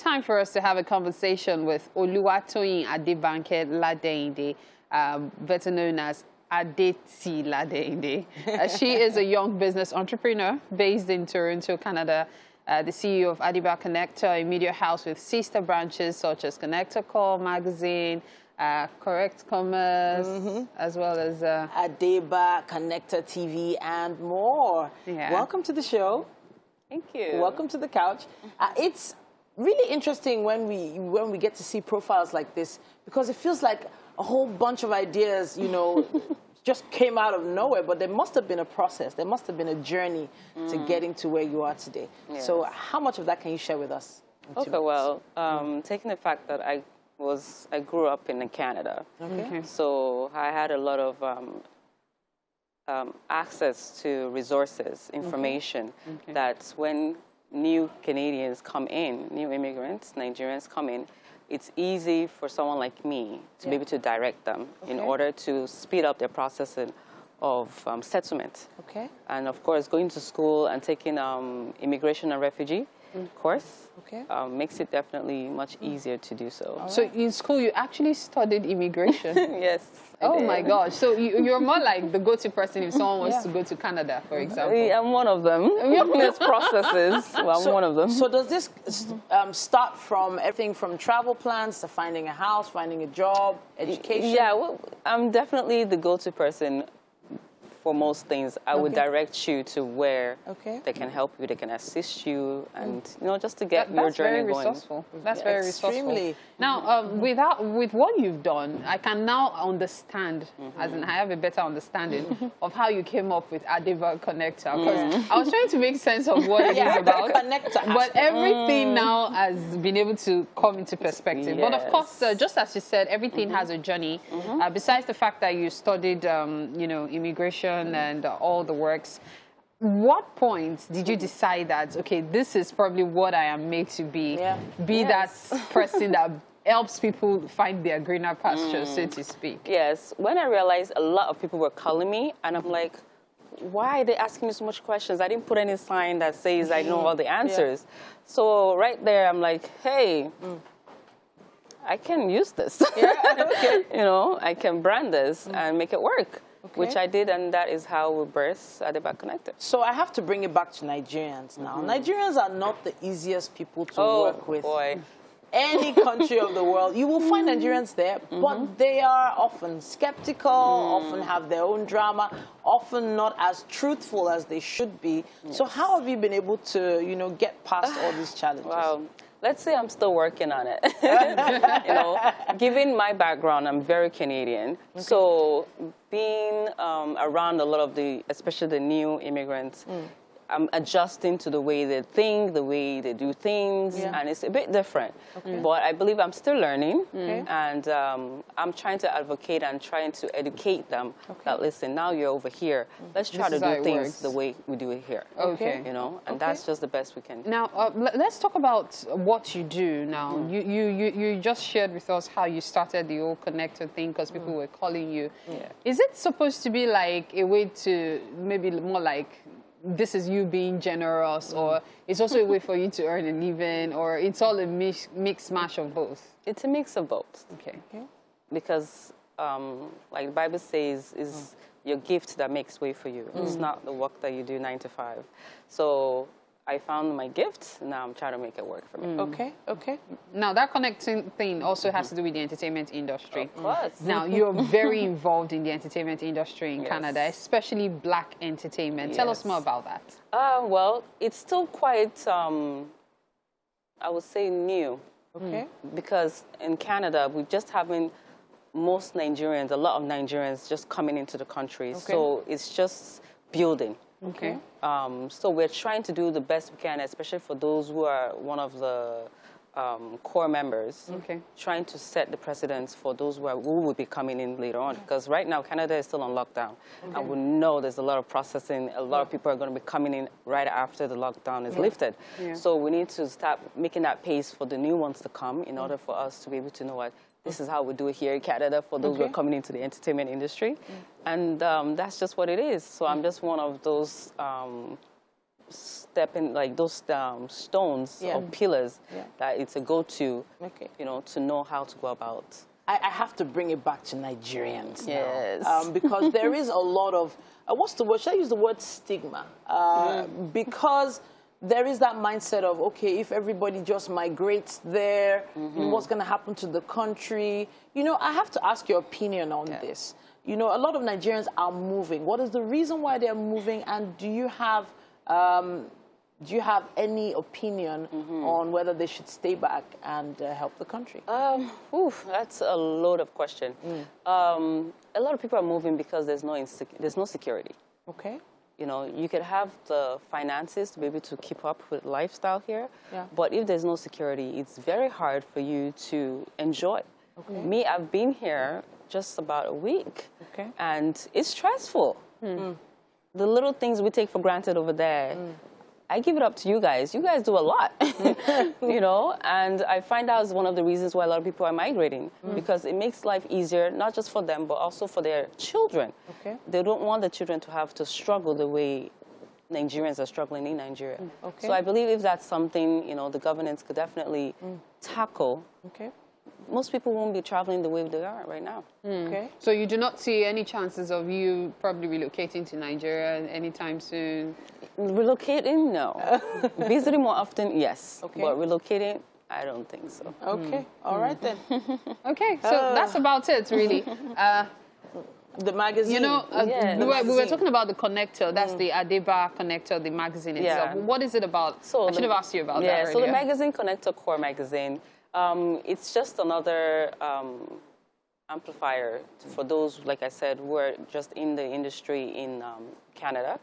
time for us to have a conversation with Oluwatoyin Adebanke Ladeinde, better known as Adeti Ladeinde. She is a young business entrepreneur based in Toronto, Canada. The CEO of Adiba Connector, a media house with sister branches such as Connector Call Magazine, Correct Commerce, as well as Adiba Connector TV and more. Yeah. Welcome to the show. Thank you. Welcome to the couch. It's really interesting when we get to see profiles like this, because it feels like a whole bunch of ideas, you know, just came out of nowhere, but there must have been a process. There must have been a journey to getting to where you are today. Yes. So how much of that can you share with us? Okay, well, taking the fact that I grew up in Canada. Okay. So I had a lot of access to resources, information, that when new Canadians come in, new immigrants, Nigerians come in, it's easy for someone like me to be able to direct them in order to speed up their processing of settlement. Okay. And of course, going to school and taking immigration and refugee course makes it definitely much easier to do so. Right. So in school, you actually studied immigration? Yes. Oh my gosh. So you're more like the go-to person if someone wants to go to Canada, for example. I'm one of them. There's processes. Well, I'm one of them. So does this start from everything from travel plans to finding a house, finding a job, education? Yeah, well, I'm definitely the go-to person for most things. I would direct you to where they can help you, they can assist you, and just to get your journey going. Resourceful. That's very resourceful. Now, with what you've done, I can now understand, as in I have a better understanding of how you came up with Adiba Connector. Because I was trying to make sense of what it is about, but everything now has been able to come into perspective. But of course, just as you said, everything has a journey. Besides the fact that you studied, immigration and all the works, what point did you decide that, okay, this is probably what I am made to be, that person that helps people find their greener pastures, so to speak? Yes, when I realized a lot of people were calling me, and I'm like, why are they asking me so much questions? I didn't put any sign that says I know all the answers. So right there, I'm like, hey, I can use this. I can brand this and make it work. Which I did, and that is how we birthed Adiba Connector. So I have to bring it back to Nigerians now. Nigerians are not the easiest people to work with. Boy. Any country of the world, you will find Nigerians there, but they are often skeptical, often have their own drama, often not as truthful as they should be. So how have you been able to, get past all these challenges? Wow. Let's say I'm still working on it. Given my background, I'm very Canadian. So being around a lot of especially the new immigrants, I'm adjusting to the way they think, the way they do things, and it's a bit different. But I believe I'm still learning, and I'm trying to advocate and trying to educate them that, listen, now you're over here, let's try to do things the way we do it here. And that's just the best we can do. Now, let's talk about what you do now. You just shared with us how you started the whole connector thing because people were calling you. Is it supposed to be like a way to maybe more like this is you being generous, or it's also a way for you to earn a living, or it's all a mix mash of both? It's a mix of both. Okay. Because like the Bible says, is your gift that makes way for you. It's not the work that you do 9 to 5. So I found my gift. Now I'm trying to make it work for me. Okay. Now that connecting thing also has to do with the entertainment industry. Of course. Now you're very involved in the entertainment industry in Canada, especially black entertainment. Tell us more about that. Well, it's still quite, I would say, new. Because in Canada, we just haven't most Nigerians, a lot of Nigerians just coming into the country. So it's just building. So we're trying to do the best we can, especially for those who are one of the core members, trying to set the precedents for those who will be coming in later on. Because right now, Canada is still on lockdown. And we know there's a lot of processing. A lot of people are going to be coming in right after the lockdown is lifted. So we need to start making that pace for the new ones to come in order for us to be able to know what this is how we do it here in Canada for those who are coming into the entertainment industry. And that's just what it is. So I'm just one of those stepping, like those stones or pillars that it's a go-to, you know, to know how to go about. I have to bring it back to Nigerians yes. now, because there is a lot of, what's the word? Should I use the word stigma? Because there is that mindset of, okay, if everybody just migrates there, what's going to happen to the country? You know, I have to ask your opinion on this. You know, a lot of Nigerians are moving. What is the reason why they're moving? And do you have any opinion on whether they should stay back and help the country? That's a load of question. A lot of people are moving because there's no security. Okay. You know, you could have the finances to be able to keep up with lifestyle here, but if there's no security, it's very hard for you to enjoy. Okay. Me, I've been here just about a week, and it's stressful. The little things we take for granted over there, I give it up to you guys. You guys do a lot, you know, and I find out is one of the reasons why a lot of people are migrating, because it makes life easier, not just for them, but also for their children. Okay. They don't want the children to have to struggle the way Nigerians are struggling in Nigeria. Okay. So I believe if that's something, you know, the governance could definitely tackle, most people won't be traveling the way they are right now. Okay. So you do not see any chances of you probably relocating to Nigeria anytime soon? Relocating, no. Visiting more often, yes. Okay. But relocating, I don't think so. Okay. All right then. Okay. So that's about it, really. The magazine. You know, we were talking about the connector. That's the Adeba connector, the magazine itself. What is it about? So I should have asked you about that earlier. So the magazine Connector Core magazine, it's just another amplifier for those, like I said, who are just in the industry in Canada.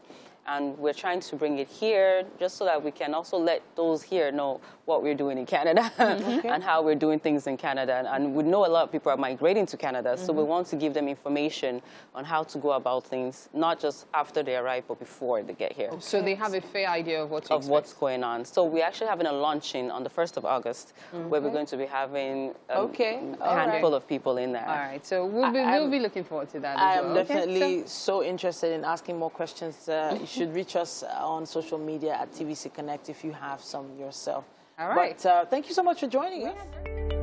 And we're trying to bring it here just so that we can also let those here know what we're doing in Canada and how we're doing things in Canada. And we know a lot of people are migrating to Canada, so we want to give them information on how to go about things, not just after they arrive, but before they get here. So they have a fair idea of what's going on. So we're actually having a launching on the 1st of August, where we're going to be having a handful of people in there. All right, so we'll be looking forward to that as well. I am definitely so interested in asking more questions. You should reach us on social media at TVC Connect if you have some yourself. All right. But thank you so much for joining us.